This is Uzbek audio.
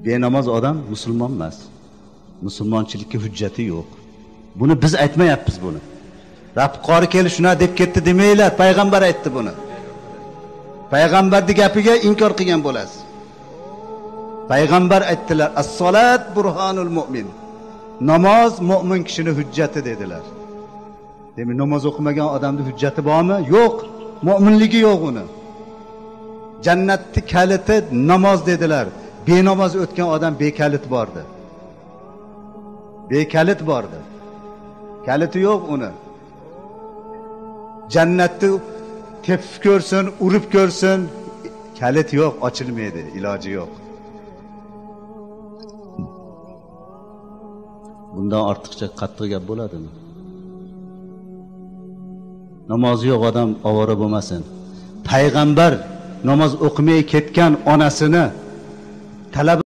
Benamoz odam musulmon emas. Musulmonchilikka hujjati yo'q. Buni biz aytmayapmiz buni. Rabb qori kelib shuna deb ketdi demanglar, payg'ambar aytdi buni. Payg'ambarning gapiga inkor qilgan bo'lasiz. Payg'ambar aytdilar, as-solat burhanul mu'min. Namoz mu'min kishining hujjati dedilar. Demak, namoz o'qimagan odamning hujjati bormi? Yo'q. Mu'minligi yo'q uni. Jannatning kaliti namoz dedilar. Benamoz o'tgan odam bekalit bordi. Bekalit bordi. Kaliti yo'q uni. Jannatni tepib ko'rsin, urib ko'rsin, kalit yo'q, ochilmaydi, iloji yo'q. Bundan ortiqcha qattiq gap bo'ladimi? Namozi yo'q odam ovora bo'lmasin. Payg'ambar namoz o'qimay ketgan onasini talab